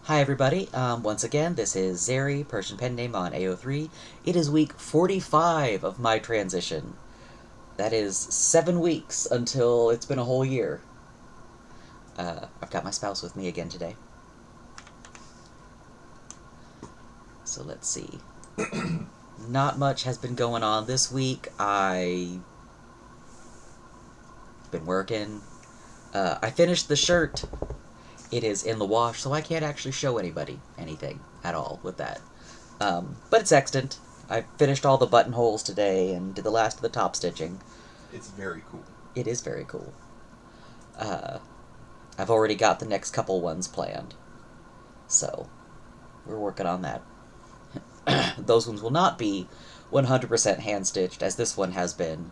Hi everybody, once again, this is Zeri, Persian pen name on AO3. It is week 45 of my transition. That is 7 weeks until it's been a whole year. I've got my spouse with me again today. So let's see. Not much has been going on this week. I've been working. I finished the shirt. It is in the wash, so I can't actually show anybody anything at all with that. But it's extant. I finished all the buttonholes today and did the last of the top stitching. It's very cool. It is very cool. I've already got the next couple ones planned. So, we're working on that. Those ones will not be 100% hand-stitched, as this one has been.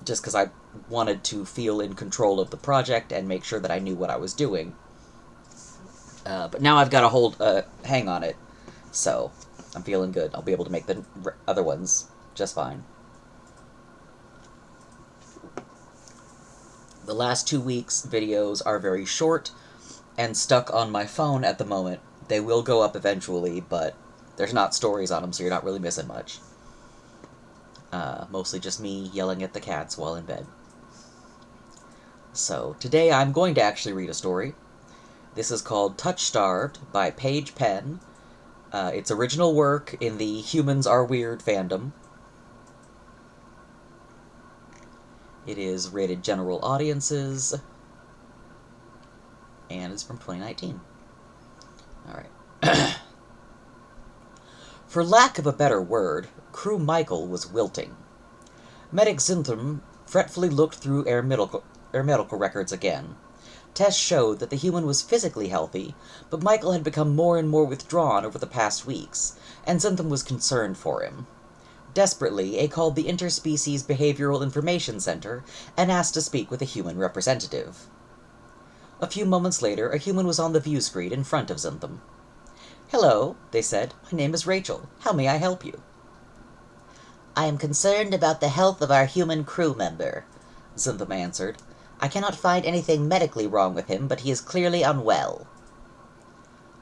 Just because I wanted to feel in control of the project and make sure that I knew what I was doing. But now I've got a hang on it, so I'm feeling good. I'll be able to make the other ones just fine. The last 2 weeks' videos are very short and stuck on my phone at the moment. They will go up eventually, but there's not stories on them, so you're not really missing much. Mostly just me yelling at the cats while in bed. So, today I'm going to actually read a story. This is called Touch Starved by PaigePenn. It's original work in the Humans Are Weird fandom. It is rated general audiences, and it's from 2019. Alright. For lack of a better word, Crew Michael was wilting. Medic Zintham fretfully looked through Air medical records again. Tests showed that the human was physically healthy, but Michael had become more and more withdrawn over the past weeks, and Zintham was concerned for him. Desperately, A called the Interspecies Behavioral Information Center and asked to speak with a human representative. A few moments later, a human was on the view screen in front of Zintham. "Hello," they said. "My name is Rachel. How may I help you?" "I am concerned about the health of our human crew member," Zintham answered. "I cannot find anything medically wrong with him, but he is clearly unwell."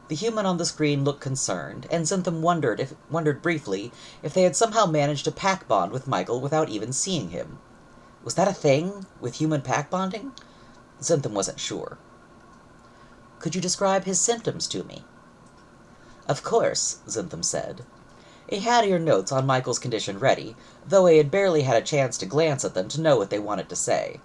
The human on the screen looked concerned, and Zintham wondered briefly if they had somehow managed to pack bond with Michael without even seeing him. Was that a thing, with human pack bonding? Zintham wasn't sure. "Could you describe his symptoms to me?" "Of course," Zintham said. He had your notes on Michael's condition ready, though he had barely had a chance to glance at them to know what they wanted to say.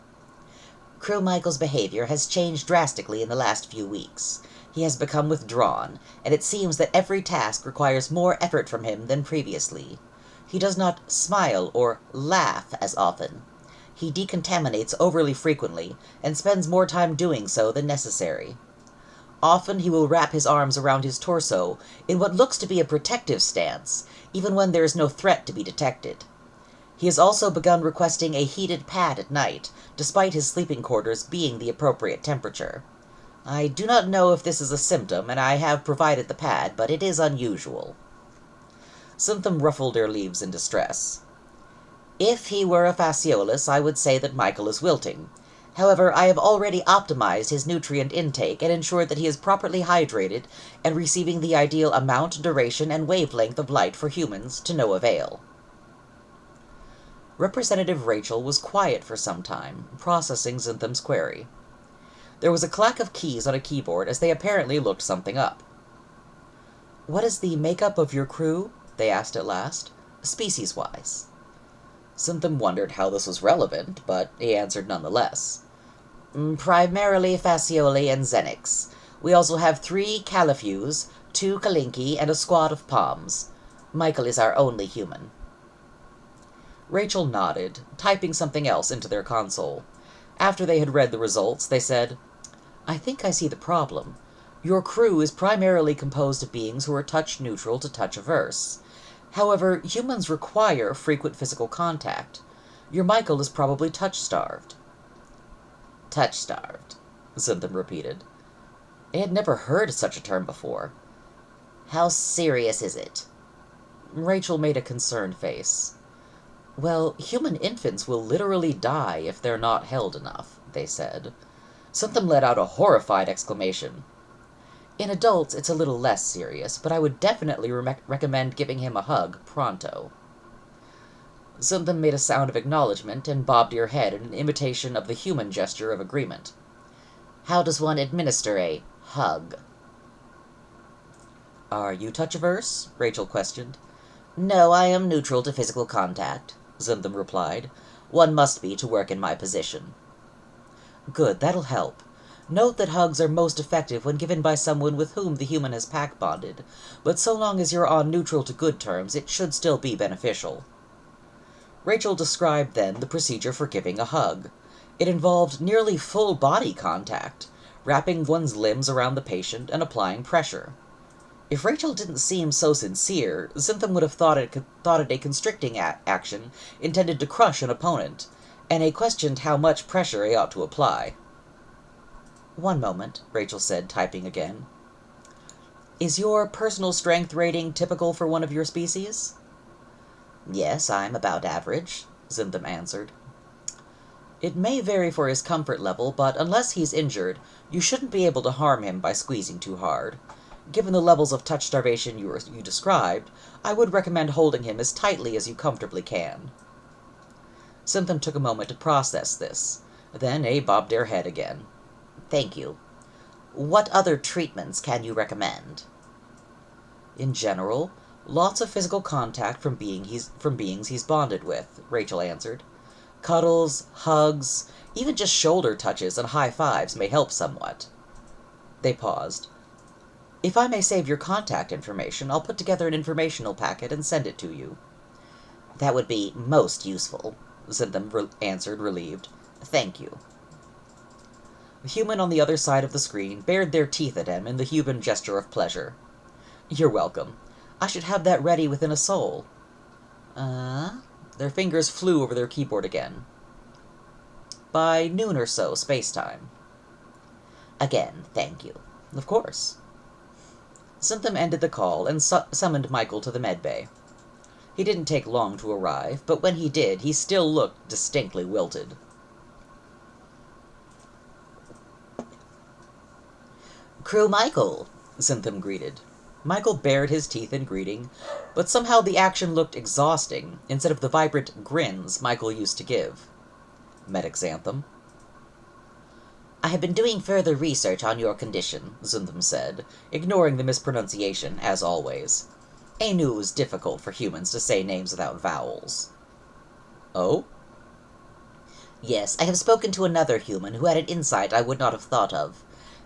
"Crew Michael's behavior has changed drastically in the last few weeks. He has become withdrawn, and it seems that every task requires more effort from him than previously. He does not smile or laugh as often. He decontaminates overly frequently, and spends more time doing so than necessary. Often he will wrap his arms around his torso in what looks to be a protective stance, even when there is no threat to be detected. He has also begun requesting a heated pad at night, despite his sleeping quarters being the appropriate temperature. I do not know if this is a symptom, and I have provided the pad, but it is unusual." Zintham ruffled her leaves in distress. "If he were a fasciolus, I would say that Michael is wilting. However, I have already optimized his nutrient intake and ensured that he is properly hydrated and receiving the ideal amount, duration, and wavelength of light for humans to no avail." Representative Rachel was quiet for some time, processing Zintham's query. There was a clack of keys on a keyboard as they apparently looked something up. "What is the makeup of your crew?" they asked at last, species-wise. Zintham wondered how this was relevant, but he answered nonetheless. "Primarily Fascioli and Xenix. We also have 3 Califews, 2 Kalinki, and a squad of Poms. Michael is our only human." Rachel nodded, typing something else into their console. After they had read the results, they said, "I think I see the problem. Your crew is primarily composed of beings who are touch-neutral to touch-averse. However, humans require frequent physical contact. Your Michael is probably touch-starved." "Touch-starved," Zintham repeated. They had never heard such a term before. "How serious is it?" Rachel made a concerned face. "Well, human infants will literally die if they're not held enough," they said. Zentham let out a horrified exclamation. In adults, it's a little less serious, but I would definitely recommend giving him a hug pronto. Zentham made a sound of acknowledgement and bobbed her head in an imitation of the human gesture of agreement. How does one administer a hug? Are you touch-averse? Rachel questioned. No, I am neutral to physical contact, Zentham replied. One must be to work in my position. Good, that'll help. Note that hugs are most effective when given by someone with whom the human has pack-bonded, but so long as you're on neutral to good terms, it should still be beneficial. Rachel described then the procedure for giving a hug. It involved nearly full body contact, wrapping one's limbs around the patient and applying pressure. If Rachel didn't seem so sincere, Zentham would have thought it a constricting action intended to crush an opponent, and he questioned how much pressure he ought to apply. One moment, Rachel said, typing again. Is your personal strength rating typical for one of your species? Yes, I'm about average, Zentham answered. It may vary for his comfort level, but unless he's injured, you shouldn't be able to harm him by squeezing too hard. Given the levels of touch starvation you described, I would recommend holding him as tightly as you comfortably can. Zentham took a moment to process this. Then A bobbed her head again. Thank you. What other treatments can you recommend? In general, lots of physical contact from beings he's bonded with, Rachel answered. Cuddles, hugs, even just shoulder touches and high fives may help somewhat. They paused. If I may save your contact information, I'll put together an informational packet and send it to you. That would be most useful, Zentham answered, relieved. Thank you. The human on the other side of the screen bared their teeth at him in the human gesture of pleasure. You're welcome. I should have that ready within a soul. Their fingers flew over their keyboard again. By noon or so, space-time. Again, thank you. Of course. Zentham ended the call and summoned Michael to the medbay. He didn't take long to arrive, but when he did, he still looked distinctly wilted. Crew Michael, Zentham greeted. Michael bared his teeth in greeting, but somehow the action looked exhausting instead of the vibrant grins Michael used to give. Medic Zentham. I have been doing further research on your condition, Zentham said, ignoring the mispronunciation, as always. A knew it was difficult for humans to say names without vowels. Oh? Yes, I have spoken to another human who had an insight I would not have thought of.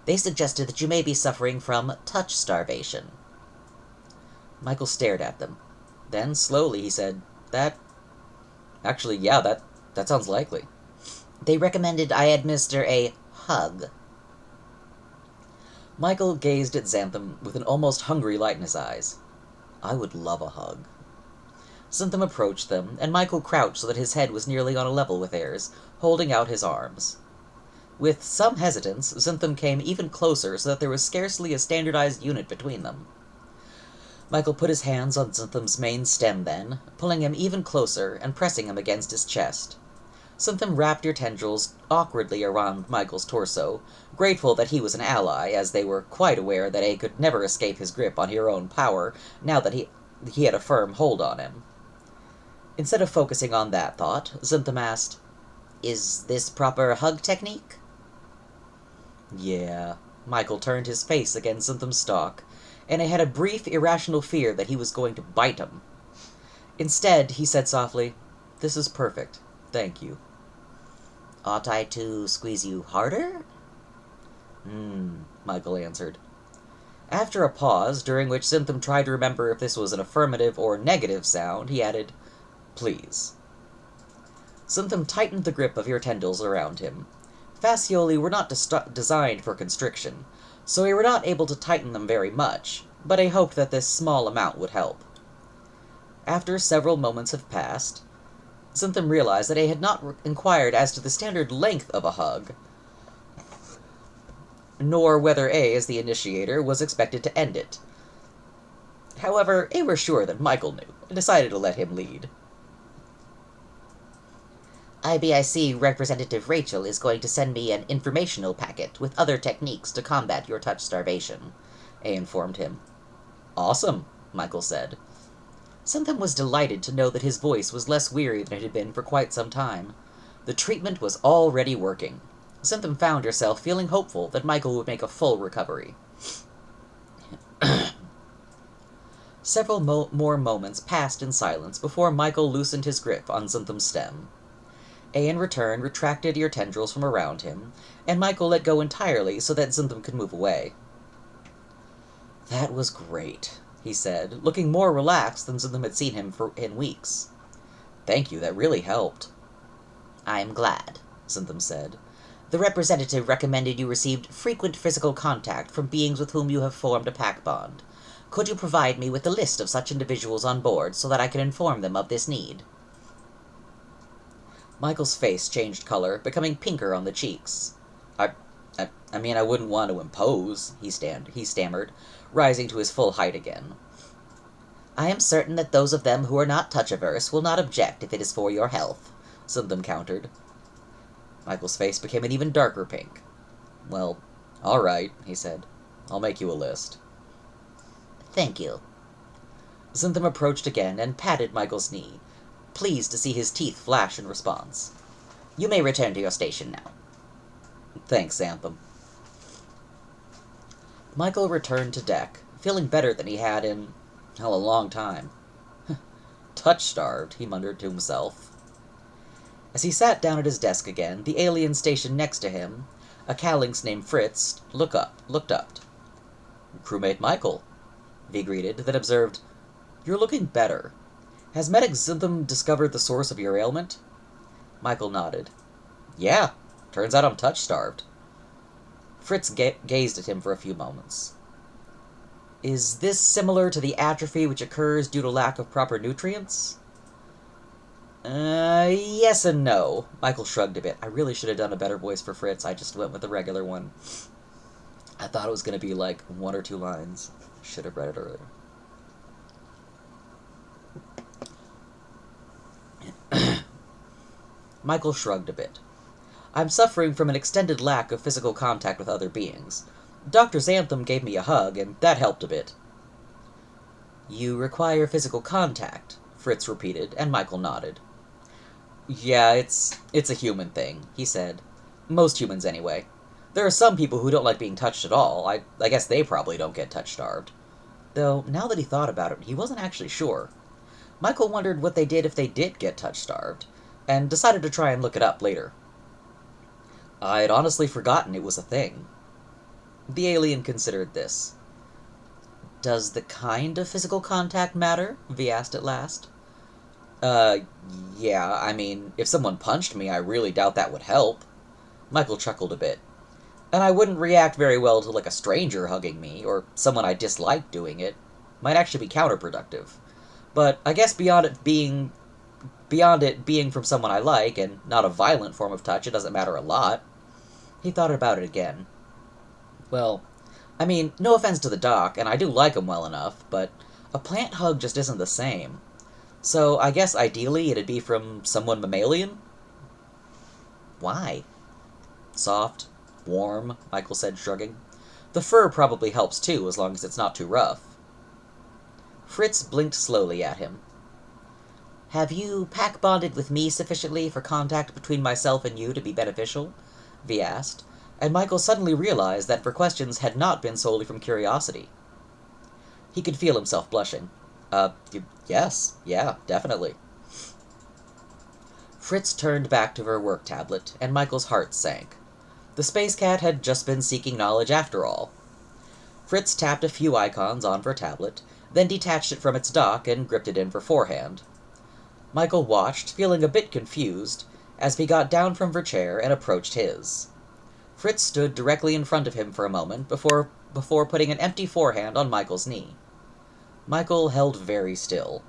They suggested that you may be suffering from touch starvation. Michael stared at them. Then, slowly, he said, that sounds likely. They recommended I administer a hug. Michael gazed at Zentham with an almost hungry light in his eyes. I would love a hug. Zentham approached them, and Michael crouched so that his head was nearly on a level with theirs, holding out his arms. With some hesitance, Zentham came even closer so that there was scarcely a standardized unit between them. Michael put his hands on Zentham's main stem then, pulling him even closer and pressing him against his chest. Zentham wrapped her tendrils awkwardly around Michael's torso, grateful that he was an ally, as they were quite aware that A could never escape his grip on her own power, now that he had a firm hold on him. Instead of focusing on that thought, Zentham asked, Is this proper hug technique? Yeah. Michael turned his face against Zentham's stalk, and he had a brief, irrational fear that he was going to bite him. Instead, he said softly, This is perfect. Thank you. Ought I to squeeze you harder? Michael answered. After a pause, during which Zentham tried to remember if this was an affirmative or negative sound, he added, Please. Zentham tightened the grip of her tendrils around him. Fascioli were not designed for constriction, so he were not able to tighten them very much, but he hoped that this small amount would help. After several moments have passed, Zentham realized that he had not inquired as to the standard length of a hug, nor whether A, as the initiator, was expected to end it. However, they were sure that Michael knew, and decided to let him lead. IBIC Representative Rachel is going to send me an informational packet with other techniques to combat your touch starvation, A informed him. Awesome, Michael said. Zentham was delighted to know that his voice was less weary than it had been for quite some time. The treatment was already working. Zentham found herself feeling hopeful that Michael would make a full recovery. Several more moments passed in silence before Michael loosened his grip on Zentham's stem. A in return retracted ear tendrils from around him, and Michael let go entirely so that Zentham could move away. That was great, he said, looking more relaxed than Zentham had seen him in weeks. Thank you, that really helped. I'm glad, Zentham said. The representative recommended you received frequent physical contact from beings with whom you have formed a pack bond. Could you provide me with a list of such individuals on board so that I can inform them of this need? Michael's face changed color, becoming pinker on the cheeks. I mean, I wouldn't want to impose, he stammered, rising to his full height again. I am certain that those of them who are not touch-averse will not object if it is for your health, Zentham countered. Michael's face became an even darker pink. Well, all right, he said. I'll make you a list. Thank you. Zentham approached again and patted Michael's knee, pleased to see his teeth flash in response. You may return to your station now. Thanks, Zentham. Michael returned to deck, feeling better than he had in, a long time. Touch-starved, he muttered to himself. As he sat down at his desk again, the alien stationed next to him, a Cowlings named Fritz, looked up. Crewmate Michael, V greeted, then observed, You're looking better. Has Medic Zentham discovered the source of your ailment? Michael nodded. Yeah, turns out I'm touch-starved. Fritz gazed at him for a few moments. Is this similar to the atrophy which occurs due to lack of proper nutrients? Yes and no. Michael shrugged a bit. I really should have done a better voice for Fritz. I just went with the regular one. I thought it was going to be like 1 or 2 lines. Should have read it earlier. Michael shrugged a bit. I'm suffering from an extended lack of physical contact with other beings. Dr. Zentham gave me a hug, and that helped a bit. You require physical contact, Fritz repeated, and Michael nodded. Yeah, it's a human thing, he said. Most humans, anyway. There are some people who don't like being touched at all. I guess they probably don't get touch-starved. Though, now that he thought about it, he wasn't actually sure. Michael wondered what they did if they did get touch-starved, and decided to try and look it up later. I'd honestly forgotten it was a thing. The alien considered this. Does the kind of physical contact matter? V asked at last. Yeah, I mean, if someone punched me, I really doubt that would help. Michael chuckled a bit. And I wouldn't react very well to, like, a stranger hugging me, or someone I disliked doing it. Might actually be counterproductive. But I guess beyond it being from someone I like, and not a violent form of touch, it doesn't matter a lot. He thought about it again. Well, I mean, no offense to the doc, and I do like him well enough, but a plant hug just isn't the same. So I guess ideally it'd be from someone mammalian? Why? Soft, warm, Michael said, shrugging. The fur probably helps too, as long as it's not too rough. Fritz blinked slowly at him. Have you pack-bonded with me sufficiently for contact between myself and you to be beneficial? V asked, and Michael suddenly realized that her questions had not been solely from curiosity. He could feel himself blushing. Yes, yeah, definitely. Fritz turned back to her work tablet, and Michael's heart sank. The space cat had just been seeking knowledge after all. Fritz tapped a few icons on her tablet, then detached it from its dock and gripped it in her forehand. Michael watched, feeling a bit confused, as he got down from her chair and approached his. Fritz stood directly in front of him for a moment before putting an empty forehand on Michael's knee. Michael held very still.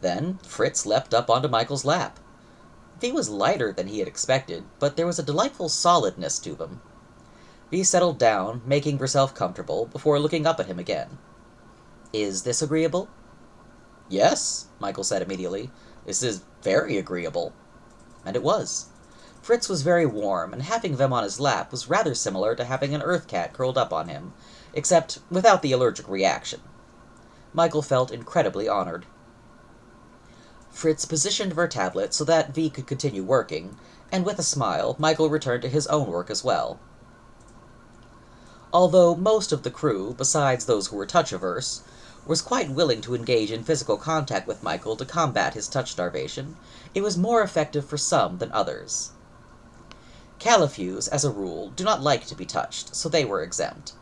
Then Fritz leapt up onto Michael's lap. V was lighter than he had expected, but there was a delightful solidness to them. V settled down, making herself comfortable, before looking up at him again. Is this agreeable? Yes, Michael said immediately. This is very agreeable. And it was. Fritz was very warm, and having them on his lap was rather similar to having an Earth cat curled up on him, except without the allergic reaction. Michael felt incredibly honored. Fritz positioned their tablet so that V could continue working, and with a smile, Michael returned to his own work as well. Although most of the crew, besides those who were touch-averse, was quite willing to engage in physical contact with Michael to combat his touch starvation, it was more effective for some than others. Califews, as a rule, do not like to be touched, so they were exempt.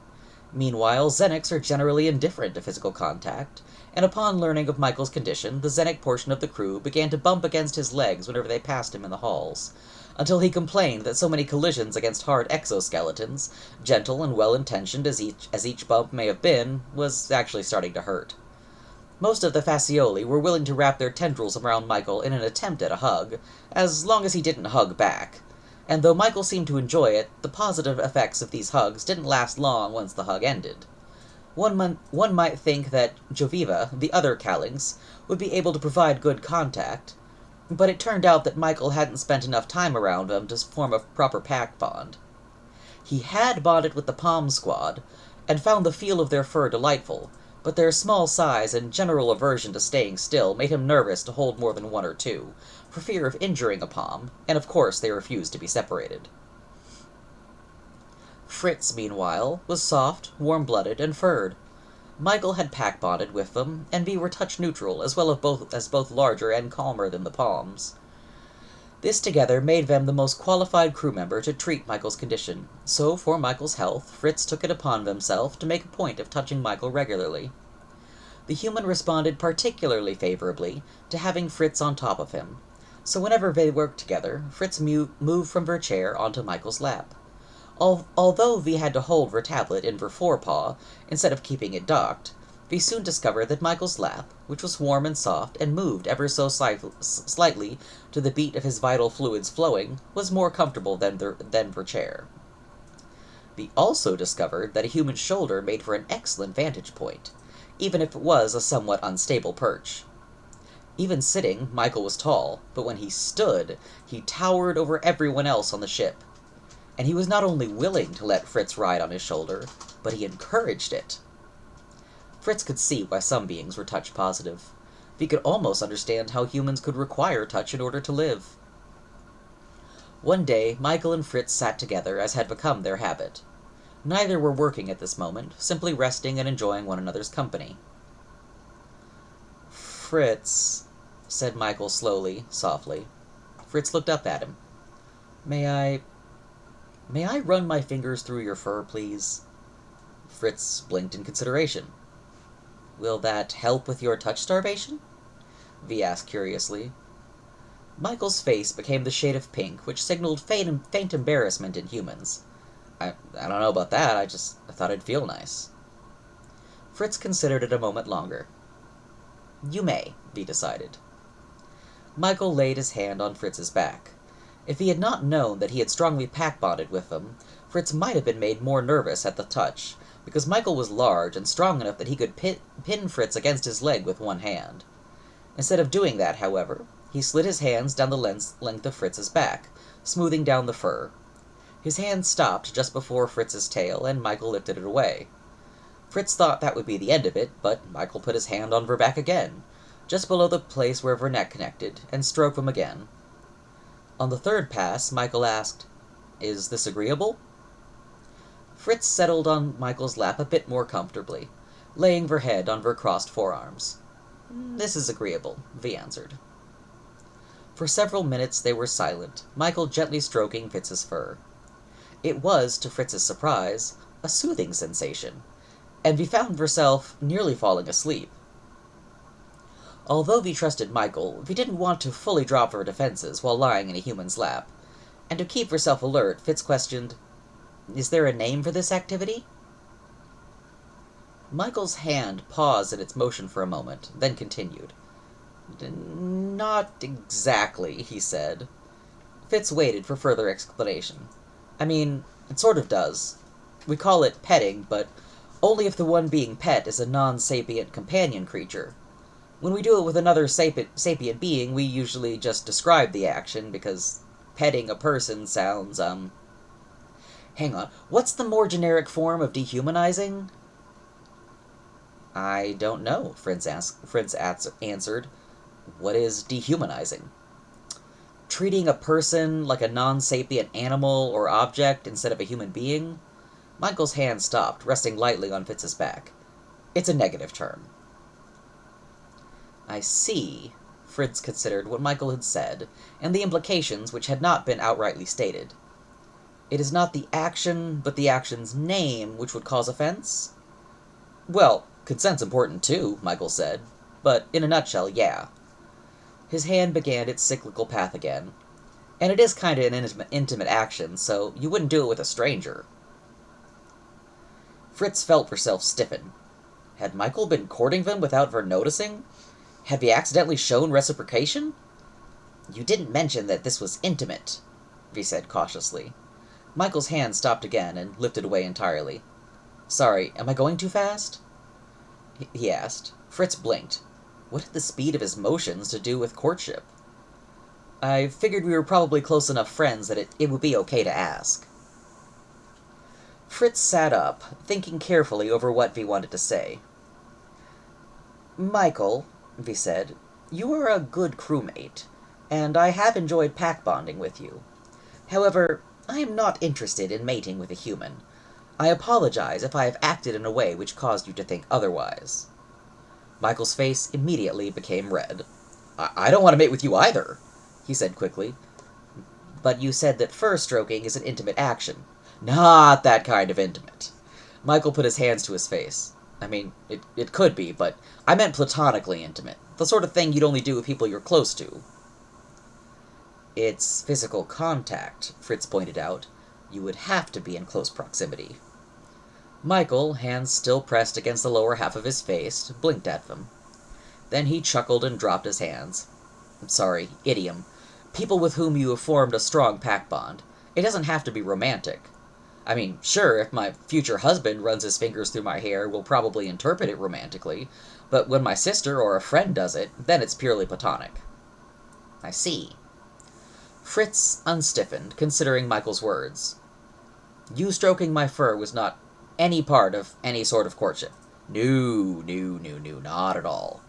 Meanwhile, Xenics are generally indifferent to physical contact, and upon learning of Michael's condition, the Xenic portion of the crew began to bump against his legs whenever they passed him in the halls, until he complained that so many collisions against hard exoskeletons, gentle and well-intentioned as each bump may have been, was actually starting to hurt. Most of the Fascioli were willing to wrap their tendrils around Michael in an attempt at a hug, as long as he didn't hug back. And though Michael seemed to enjoy it, the positive effects of these hugs didn't last long once the hug ended. One might think that Joviva, the other Callings, would be able to provide good contact, but it turned out that Michael hadn't spent enough time around them to form a proper pack bond. He had bonded with the Palm Squad, and found the feel of their fur delightful, but their small size and general aversion to staying still made him nervous to hold more than one or two, for fear of injuring a Palm, and of course they refused to be separated. Fritz, meanwhile, was soft, warm-blooded, and furred. Michael had pack-bonded with them, and we were touch-neutral, as well as both larger and calmer than the Palms. This together made them the most qualified crew member to treat Michael's condition, so for Michael's health, Fritz took it upon himself to make a point of touching Michael regularly. The human responded particularly favorably to having Fritz on top of him, so whenever they worked together, Fritz moved from her chair onto Michael's lap. Although we had to hold her tablet in her forepaw, instead of keeping it docked, we soon discovered that Michael's lap, which was warm and soft and moved ever so slightly to the beat of his vital fluids flowing, was more comfortable than her chair. We also discovered that a human shoulder made for an excellent vantage point, even if it was a somewhat unstable perch. Even sitting, Michael was tall, but when he stood, he towered over everyone else on the ship. And he was not only willing to let Fritz ride on his shoulder, but he encouraged it. Fritz could see why some beings were touch-positive. He could almost understand how humans could require touch in order to live. One day, Michael and Fritz sat together, as had become their habit. Neither were working at this moment, simply resting and enjoying one another's company. "Fritz," said Michael slowly, softly. Fritz looked up at him. May I run my fingers through your fur, please?" Fritz blinked in consideration. "Will that help with your touch starvation?" V asked curiously. Michael's face became the shade of pink, which signaled faint embarrassment in humans. I don't know about that, I thought it'd feel nice." Fritz considered it a moment longer. "You may," V decided. Michael laid his hand on Fritz's back. If he had not known that he had strongly pack-bonded with them, Fritz might have been made more nervous at the touch, because Michael was large and strong enough that he could pin Fritz against his leg with one hand. Instead of doing that, however, he slid his hands down the length of Fritz's back, smoothing down the fur. His hand stopped just before Fritz's tail, and Michael lifted it away. Fritz thought that would be the end of it, but Michael put his hand on her back again, just below the place where her neck connected, and stroked them again. On the third pass, Michael asked, "Is this agreeable?" Fritz settled on Michael's lap a bit more comfortably, laying her head on her crossed forearms. "This is agreeable," V answered. For several minutes they were silent, Michael gently stroking Fritz's fur. It was, to Fritz's surprise, a soothing sensation, and V found herself nearly falling asleep. Although V trusted Michael, V didn't want to fully drop her defenses while lying in a human's lap, and to keep herself alert, Fitz questioned, "Is there a name for this activity?" Michael's hand paused in its motion for a moment, then continued. "Not exactly," he said. Fitz waited for further explanation. "I mean, it sort of does. We call it petting, but only if the one being pet is a non-sapient companion creature. When we do it with another sapient being, we usually just describe the action, because petting a person sounds, Hang on, what's the more generic form of dehumanizing? I don't know, Fritz answered. What is dehumanizing? Treating a person like a non-sapient animal or object instead of a human being? Michael's hand stopped, resting lightly on Fritz's back. It's a negative term. I see, Fritz considered what Michael had said, and the implications which had not been outrightly stated. It is not the action, but the action's name which would cause offense? Well, consent's important too, Michael said. But in a nutshell, yeah. His hand began its cyclical path again. And it is kind of an intimate action, so you wouldn't do it with a stranger. Fritz felt herself stiffen. Had Michael been courting them without her noticing? Had he accidentally shown reciprocation? You didn't mention that this was intimate, he said cautiously. Michael's hand stopped again and lifted away entirely. Sorry, am I going too fast? He asked. Fritz blinked. What had the speed of his motions to do with courtship? I figured we were probably close enough friends that it would be okay to ask. Fritz sat up, thinking carefully over what V wanted to say. Michael, V said, you are a good crewmate, and I have enjoyed pack bonding with you. However, I am not interested in mating with a human. I apologize if I have acted in a way which caused you to think otherwise. Michael's face immediately became red. I don't want to mate with you either, he said quickly. But you said that fur stroking is an intimate action. Not that kind of intimate. Michael put his hands to his face. I mean, it could be, but I meant platonically intimate. The sort of thing you'd only do with people you're close to. It's physical contact, Fritz pointed out. You would have to be in close proximity. Michael, hands still pressed against the lower half of his face, blinked at them. Then he chuckled and dropped his hands. Sorry, idiom. People with whom you have formed a strong pack bond. It doesn't have to be romantic. I mean, sure, if my future husband runs his fingers through my hair, we'll probably interpret it romantically, but when my sister or a friend does it, then it's purely platonic. I see. Fritz unstiffened, considering Michael's words. You stroking my fur was not any part of any sort of courtship. No, not at all.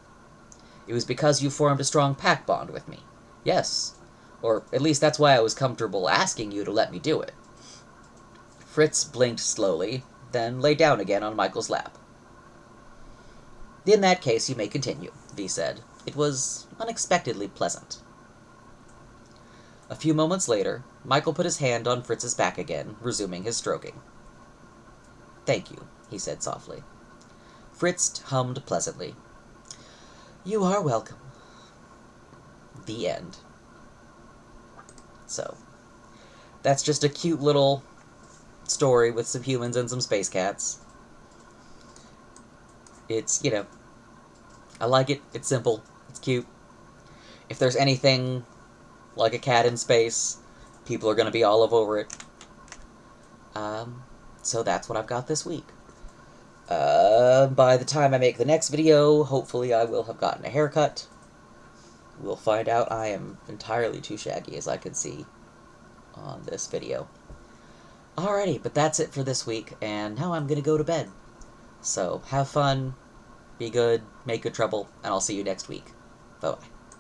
It was because you formed a strong pack bond with me. Yes. Or at least that's why I was comfortable asking you to let me do it. Fritz blinked slowly, then lay down again on Michael's lap. In that case, you may continue, V said. It was unexpectedly pleasant. A few moments later, Michael put his hand on Fritz's back again, resuming his stroking. Thank you, he said softly. Fritz hummed pleasantly. You are welcome. The end. So, that's just a cute little story with some humans and some space cats. It's, I like it. It's simple. It's cute. If there's anything like a cat in space, people are going to be all over it. So that's what I've got this week. By the time I make the next video, hopefully I will have gotten a haircut. We'll find out. I am entirely too shaggy, as I can see on this video. Alrighty, but that's it for this week, and now I'm going to go to bed. So, have fun, be good, make good trouble, and I'll see you next week. Bye-bye.